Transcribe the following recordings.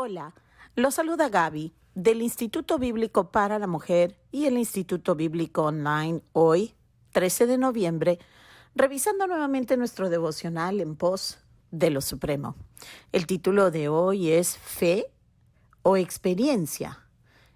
Hola, los saluda Gaby del Instituto Bíblico para la Mujer y el Instituto Bíblico Online hoy, 13 de noviembre, revisando nuevamente nuestro devocional en pos de lo supremo. El título de hoy es Fe o Experiencia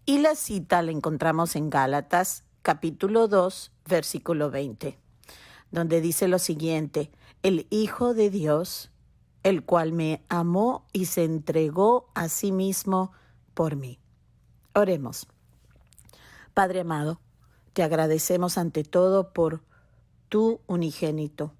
y la cita la encontramos en Gálatas capítulo 2, versículo 20, donde dice lo siguiente: el Hijo de Dios, el cual me amó y se entregó a sí mismo por mí. Oremos. Padre amado, te agradecemos ante todo por tu unigénito,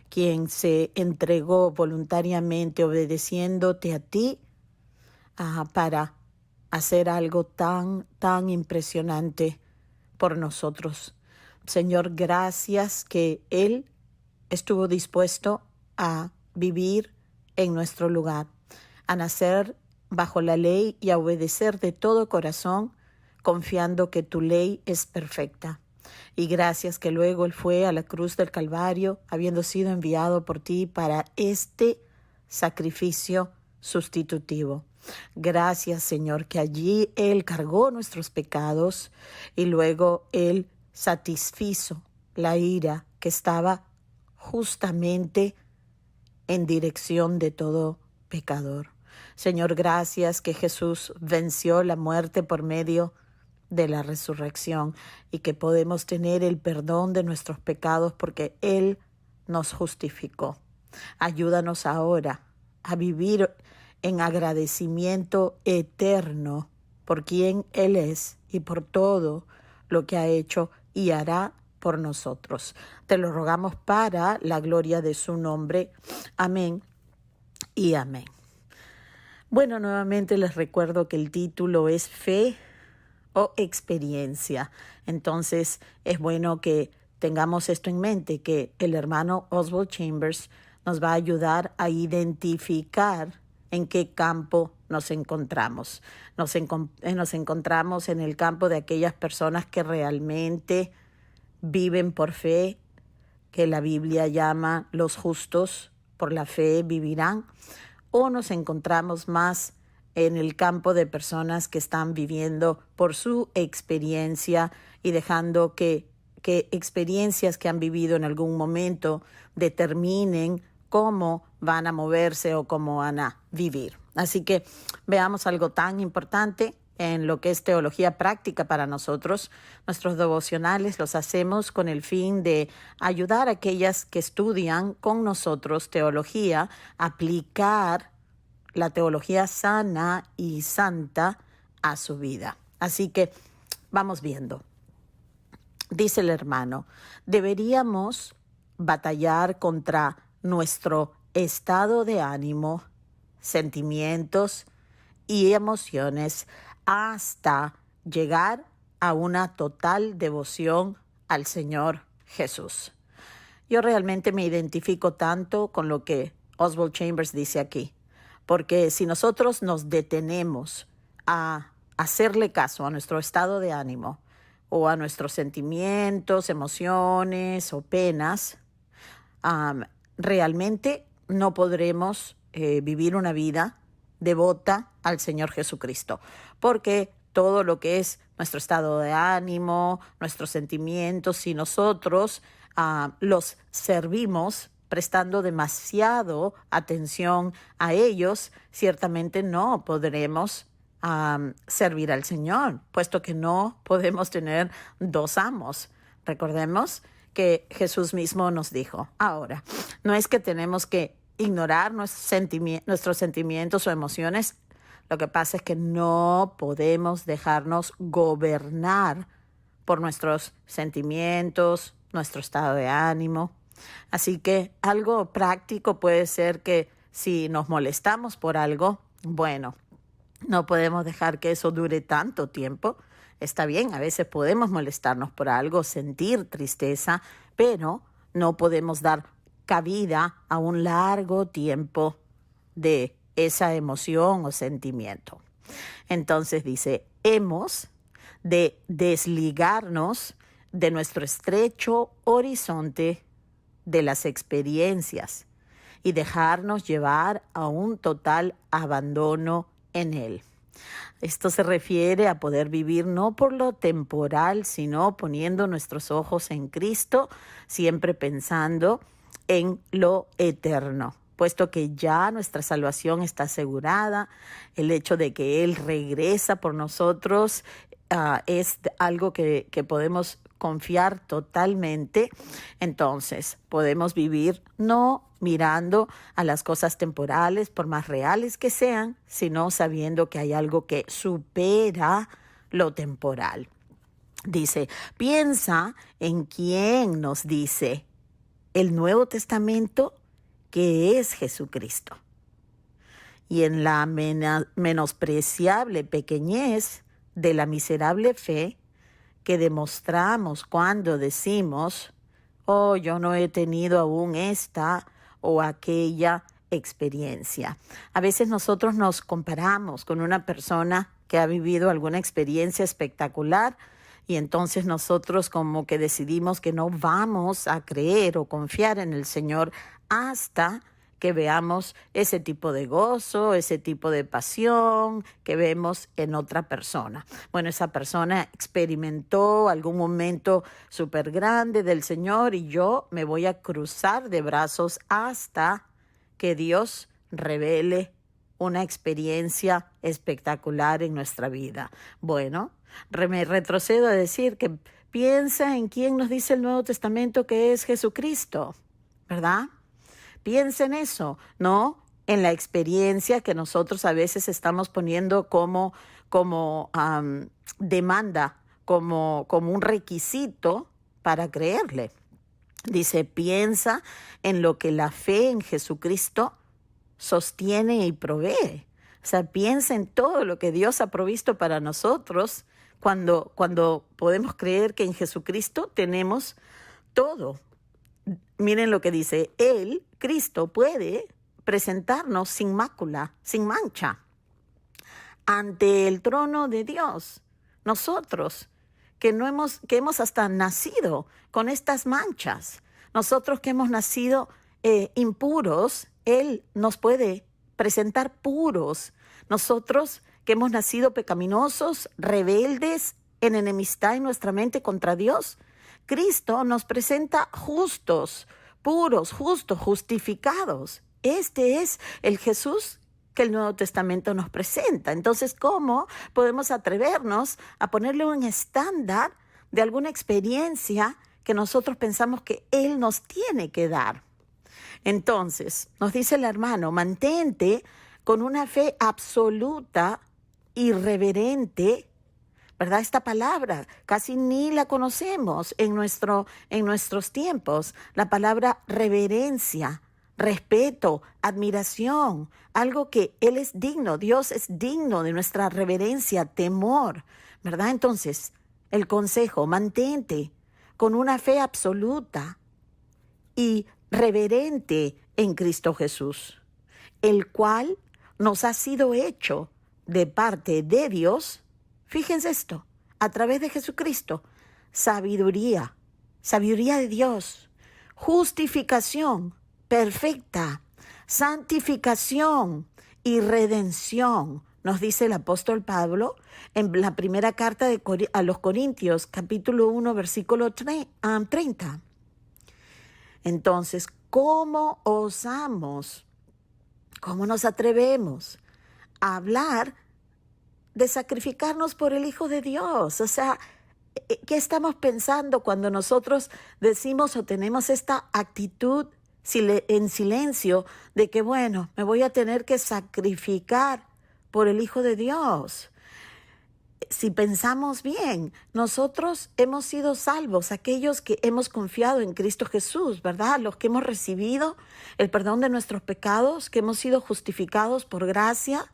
quien se entregó voluntariamente obedeciéndote a ti para hacer algo tan impresionante por nosotros. Señor, gracias que Él estuvo dispuesto a vivir en nuestro lugar, a nacer bajo la ley y a obedecer de todo corazón, confiando que tu ley es perfecta. Y gracias que luego Él fue a la cruz del Calvario, habiendo sido enviado por ti para este sacrificio sustitutivo. Gracias, Señor, que allí Él cargó nuestros pecados y luego Él satisfizo la ira que estaba justamente en dirección de todo pecador. Señor, gracias que Jesús venció la muerte por medio de la resurrección y que podemos tener el perdón de nuestros pecados porque Él nos justificó. Ayúdanos ahora a vivir en agradecimiento eterno por quien Él es y por todo lo que ha hecho y hará por nosotros. Te lo rogamos para la gloria de su nombre. Amén y amén. Bueno, nuevamente les recuerdo que el título es Fe o Experiencia. Entonces es bueno que tengamos esto en mente, que el hermano Oswald Chambers nos va a ayudar a identificar en qué campo nos encontramos. Nos encontramos en el campo de aquellas personas que realmente viven por fe, que la Biblia llama los justos por la fe vivirán, o nos encontramos más en el campo de personas que están viviendo por su experiencia y dejando que experiencias que han vivido en algún momento determinen cómo van a moverse o cómo van a vivir. Así que veamos algo tan importante en lo que es teología práctica para nosotros. Nuestros devocionales los hacemos con el fin de ayudar a aquellas que estudian con nosotros teología a aplicar la teología sana y santa a su vida. Así que vamos viendo. Dice el hermano, deberíamos batallar contra nuestro estado de ánimo, sentimientos y emociones hasta llegar a una total devoción al Señor Jesús. Yo realmente me identifico tanto con lo que Oswald Chambers dice aquí, porque si nosotros nos detenemos a hacerle caso a nuestro estado de ánimo o a nuestros sentimientos, emociones o penas, realmente no podremos vivir una vida devota al Señor Jesucristo, porque todo lo que es nuestro estado de ánimo, nuestros sentimientos, si nosotros los servimos prestando demasiado atención a ellos, ciertamente no podremos servir al Señor, puesto que no podemos tener dos amos. Recordemos que Jesús mismo nos dijo, ahora, no es que tenemos que ignorar nuestros sentimientos o emociones. Lo que pasa es que no podemos dejarnos gobernar por nuestros sentimientos, nuestro estado de ánimo. Así que algo práctico puede ser que si nos molestamos por algo, bueno, no podemos dejar que eso dure tanto tiempo. Está bien, a veces podemos molestarnos por algo, sentir tristeza, pero no podemos dar cabida a un largo tiempo de esa emoción o sentimiento. Entonces dice, hemos de desligarnos de nuestro estrecho horizonte de las experiencias y dejarnos llevar a un total abandono en Él. Esto se refiere a poder vivir no por lo temporal, sino poniendo nuestros ojos en Cristo, siempre pensando en lo eterno, puesto que ya nuestra salvación está asegurada. El hecho de que Él regresa por nosotros es algo que podemos confiar totalmente. Entonces, podemos vivir no mirando a las cosas temporales, por más reales que sean, sino sabiendo que hay algo que supera lo temporal. Dice, piensa en quién nos dice el Nuevo Testamento que es Jesucristo. Y en la menospreciable pequeñez de la miserable fe que demostramos cuando decimos, oh, yo no he tenido aún esta o aquella experiencia. A veces nosotros nos comparamos con una persona que ha vivido alguna experiencia espectacular y entonces nosotros como que decidimos que no vamos a creer o confiar en el Señor hasta que veamos ese tipo de gozo, ese tipo de pasión que vemos en otra persona. Bueno, esa persona experimentó algún momento súper grande del Señor y yo me voy a cruzar de brazos hasta que Dios revele una experiencia espectacular en nuestra vida. Bueno, me retrocedo a decir que piensa en quién nos dice el Nuevo Testamento que es Jesucristo, ¿verdad? Piensa en eso, no en la experiencia que nosotros a veces estamos poniendo como demanda, como un requisito para creerle. Dice, piensa en lo que la fe en Jesucristo sostiene y provee. O sea, piensa en todo lo que Dios ha provisto para nosotros cuando podemos creer que en Jesucristo tenemos todo. Miren lo que dice, Él, Cristo, puede presentarnos sin mácula, sin mancha, ante el trono de Dios. Nosotros, que hemos hasta nacido con estas manchas, nosotros que hemos nacido impuros, Él nos puede presentar puros. Nosotros que hemos nacido pecaminosos, rebeldes, en enemistad en nuestra mente contra Dios, Cristo nos presenta justos, puros, justos, justificados. Este es el Jesús que el Nuevo Testamento nos presenta. Entonces, ¿cómo podemos atrevernos a ponerle un estándar de alguna experiencia que nosotros pensamos que Él nos tiene que dar? Entonces, nos dice el hermano, mantente con una fe absoluta, irreverente, ¿verdad? Esta palabra casi ni la conocemos en nuestros tiempos. La palabra reverencia, respeto, admiración, algo que Él es digno, Dios es digno de nuestra reverencia, temor, ¿verdad? Entonces, el consejo, mantente con una fe absoluta y reverente en Cristo Jesús, el cual nos ha sido hecho de parte de Dios. Fíjense esto, a través de Jesucristo, sabiduría de Dios, justificación perfecta, santificación y redención, nos dice el apóstol Pablo en la primera carta a los Corintios, capítulo 1, versículo 30. Entonces, ¿cómo osamos, cómo nos atrevemos a hablar de sacrificarnos por el Hijo de Dios? O sea, ¿qué estamos pensando cuando nosotros decimos o tenemos esta actitud en silencio de que, bueno, me voy a tener que sacrificar por el Hijo de Dios? Si pensamos bien, nosotros hemos sido salvos, aquellos que hemos confiado en Cristo Jesús, ¿verdad? Los que hemos recibido el perdón de nuestros pecados, que hemos sido justificados por gracia,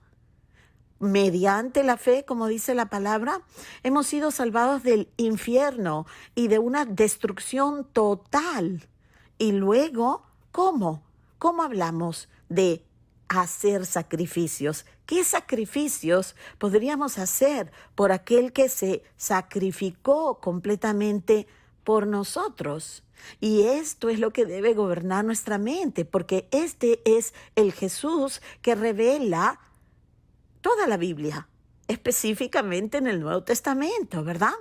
mediante la fe, como dice la palabra, hemos sido salvados del infierno y de una destrucción total. Y luego, ¿cómo? ¿Cómo hablamos de hacer sacrificios? ¿Qué sacrificios podríamos hacer por aquel que se sacrificó completamente por nosotros? Y esto es lo que debe gobernar nuestra mente, porque este es el Jesús que revela toda la Biblia, específicamente en el Nuevo Testamento, ¿verdad?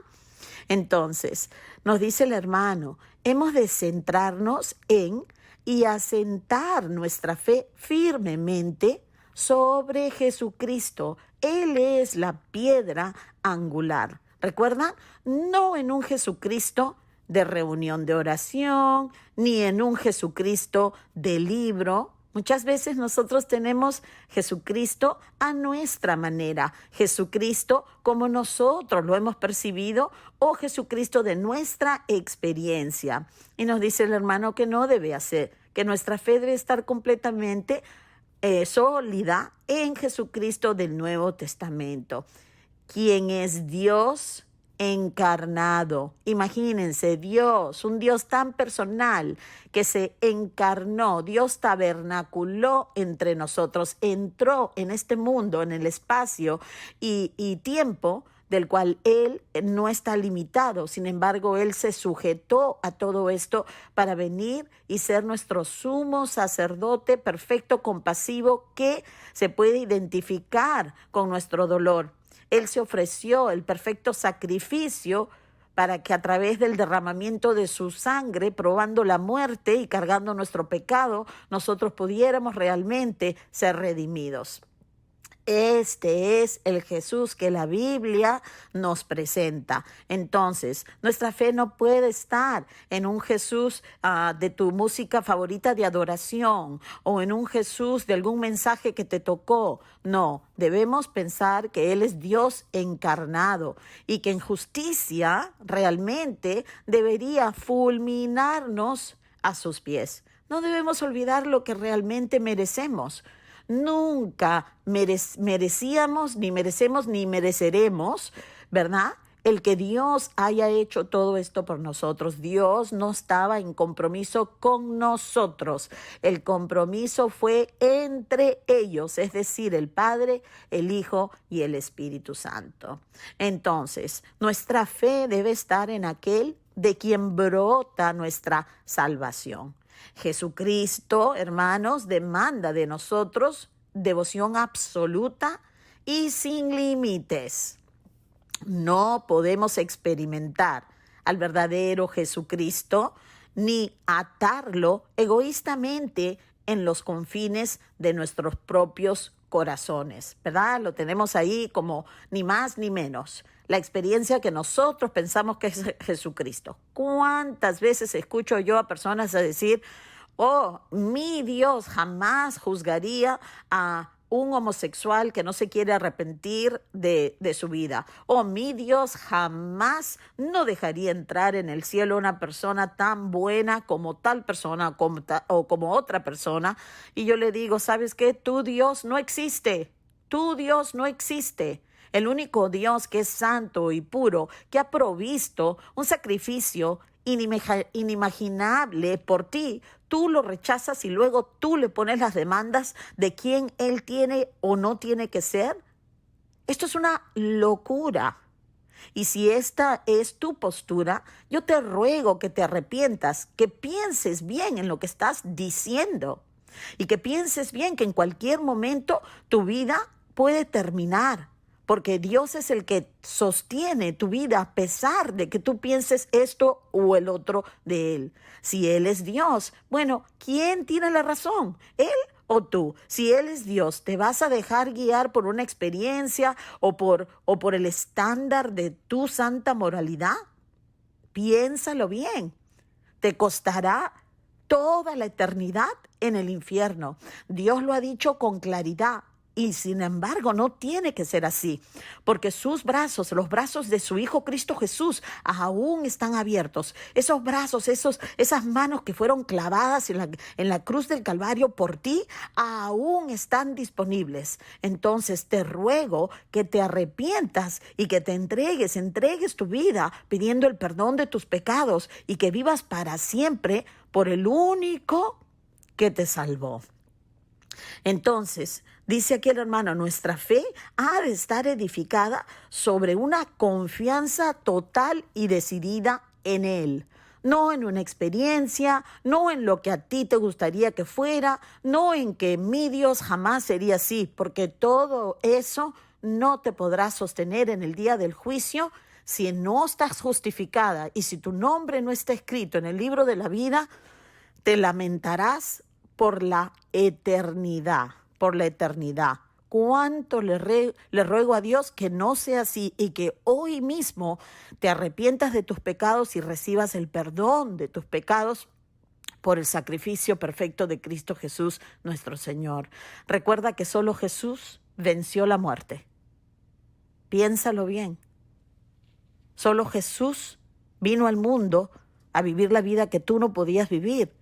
Entonces, nos dice el hermano, hemos de centrarnos en y asentar nuestra fe firmemente sobre Jesucristo. Él es la piedra angular. ¿Recuerdan? No en un Jesucristo de reunión de oración, ni en un Jesucristo de libro. Muchas veces nosotros tenemos Jesucristo a nuestra manera, Jesucristo como nosotros lo hemos percibido o Jesucristo de nuestra experiencia. Y nos dice el hermano que no debe hacer, que nuestra fe debe estar completamente sólida en Jesucristo del Nuevo Testamento, quien es Dios encarnado. Imagínense, Dios, un Dios tan personal que se encarnó, Dios tabernaculó entre nosotros, entró en este mundo, en el espacio y tiempo del cual Él no está limitado. Sin embargo, Él se sujetó a todo esto para venir y ser nuestro sumo sacerdote perfecto, compasivo, que se puede identificar con nuestro dolor. Él se ofreció el perfecto sacrificio para que a través del derramamiento de su sangre, probando la muerte y cargando nuestro pecado, nosotros pudiéramos realmente ser redimidos. Este es el Jesús que la Biblia nos presenta. Entonces, nuestra fe no puede estar en un Jesús de tu música favorita de adoración o en un Jesús de algún mensaje que te tocó. No, debemos pensar que Él es Dios encarnado y que en justicia realmente debería fulminarnos a sus pies. No debemos olvidar lo que realmente merecemos. Nunca merecíamos, ni merecemos, ni mereceremos, ¿verdad? El que Dios haya hecho todo esto por nosotros. Dios no estaba en compromiso con nosotros. El compromiso fue entre ellos, es decir, el Padre, el Hijo y el Espíritu Santo. Entonces, nuestra fe debe estar en aquel de quien brota nuestra salvación. Jesucristo, hermanos, demanda de nosotros devoción absoluta y sin límites. No podemos experimentar al verdadero Jesucristo ni atarlo egoístamente en los confines de nuestros propios corazones, ¿verdad? Lo tenemos ahí como ni más ni menos. La experiencia que nosotros pensamos que es Jesucristo. ¿Cuántas veces escucho yo a personas a decir, oh, mi Dios jamás juzgaría a un homosexual que no se quiere arrepentir de su vida? O mi Dios jamás no dejaría entrar en el cielo a una persona tan buena como tal persona o como otra persona. Y yo le digo, ¿sabes qué? Tu Dios no existe. Tu Dios no existe. El único Dios que es santo y puro, que ha provisto un sacrificio inimaginable por ti, tú lo rechazas y luego tú le pones las demandas de quién Él tiene o no tiene que ser. Esto es una locura. Y si esta es tu postura, yo te ruego que te arrepientas, que pienses bien en lo que estás diciendo y que pienses bien que en cualquier momento tu vida puede terminar. Porque Dios es el que sostiene tu vida a pesar de que tú pienses esto o el otro de Él. Si Él es Dios, bueno, ¿quién tiene la razón? ¿Él o tú? Si Él es Dios, ¿te vas a dejar guiar por una experiencia o por el estándar de tu santa moralidad? Piénsalo bien. Te costará toda la eternidad en el infierno. Dios lo ha dicho con claridad. Y sin embargo, no tiene que ser así, porque sus brazos, los brazos de su Hijo Cristo Jesús, aún están abiertos. Esos brazos, esas manos que fueron clavadas en la cruz del Calvario por ti, aún están disponibles. Entonces te ruego que te arrepientas y que te entregues tu vida pidiendo el perdón de tus pecados y que vivas para siempre por el único que te salvó. Entonces, dice aquí el hermano, nuestra fe ha de estar edificada sobre una confianza total y decidida en Él. no en una experiencia, no en lo que a ti te gustaría que fuera, no en que mi Dios jamás sería así, porque todo eso no te podrá sostener en el día del juicio si no estás justificada y si tu nombre no está escrito en el libro de la vida. Te lamentarás por la eternidad, por la eternidad. Cuánto le ruego a Dios que no sea así y que hoy mismo te arrepientas de tus pecados y recibas el perdón de tus pecados por el sacrificio perfecto de Cristo Jesús, nuestro Señor. Recuerda que solo Jesús venció la muerte. Piénsalo bien. Solo Jesús vino al mundo a vivir la vida que tú no podías vivir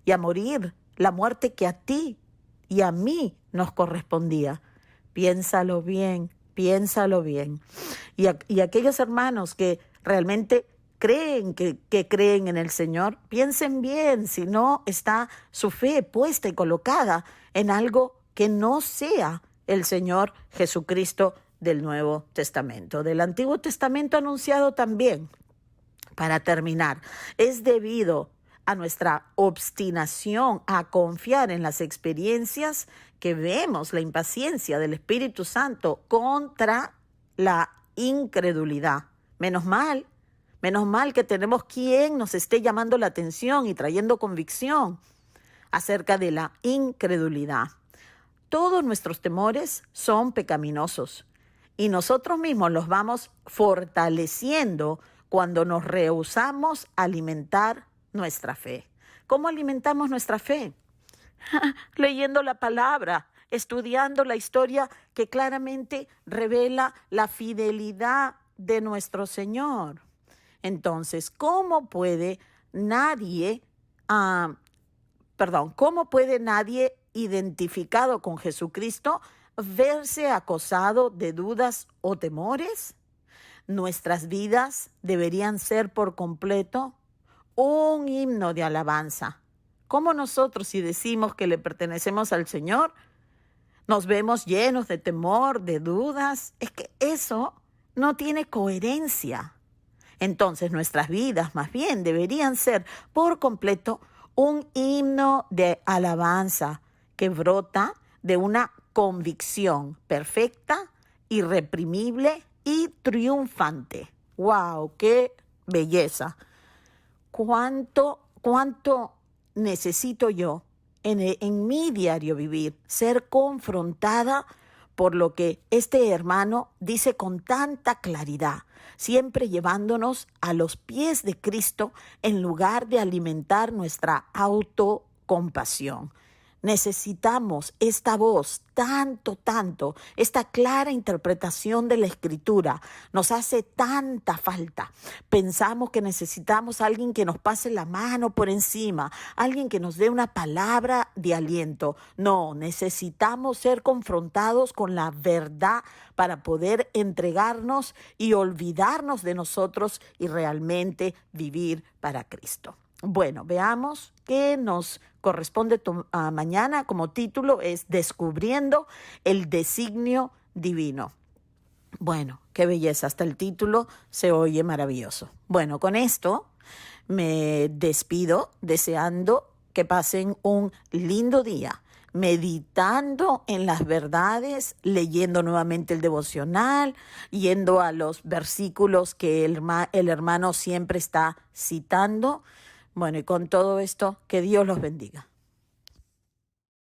y a morir la muerte que a ti y a mí nos correspondía. Piénsalo bien, piénsalo bien. Y aquellos hermanos que realmente creen que creen en el Señor, piensen bien si no está su fe puesta y colocada en algo que no sea el Señor Jesucristo del Nuevo Testamento. Del Antiguo Testamento anunciado también. Para terminar, es debido a nuestra obstinación a confiar en las experiencias que vemos la impaciencia del Espíritu Santo contra la incredulidad. Menos mal que tenemos quien nos esté llamando la atención y trayendo convicción acerca de la incredulidad. Todos nuestros temores son pecaminosos y nosotros mismos los vamos fortaleciendo cuando nos rehusamos a alimentar nuestra fe. ¿Cómo alimentamos nuestra fe? Leyendo la palabra, estudiando la historia que claramente revela la fidelidad de nuestro Señor. Entonces, ¿cómo puede nadie identificado con Jesucristo verse acosado de dudas o temores? Nuestras vidas deberían ser por completo un himno de alabanza. ¿Cómo nosotros, si decimos que le pertenecemos al Señor, nos vemos llenos de temor, de dudas? Es que eso no tiene coherencia. Entonces nuestras vidas más bien deberían ser por completo un himno de alabanza que brota de una convicción perfecta, irreprimible y triunfante. ¡Wow! ¡Qué belleza! ¿Cuánto necesito yo en mi diario vivir ser confrontada por lo que este hermano dice con tanta claridad, siempre llevándonos a los pies de Cristo en lugar de alimentar nuestra autocompasión? Necesitamos esta voz tanto, esta clara interpretación de la Escritura. Nos hace tanta falta. Pensamos que necesitamos a alguien que nos pase la mano por encima, alguien que nos dé una palabra de aliento. No, necesitamos ser confrontados con la verdad para poder entregarnos y olvidarnos de nosotros y realmente vivir para Cristo. Bueno, veamos qué nos corresponde mañana. Como título es Descubriendo el Designio Divino. Bueno, qué belleza, hasta el título se oye maravilloso. Bueno, con esto me despido deseando que pasen un lindo día, meditando en las verdades, leyendo nuevamente el devocional, yendo a los versículos que el hermano siempre está citando. Bueno, y con todo esto, que Dios los bendiga.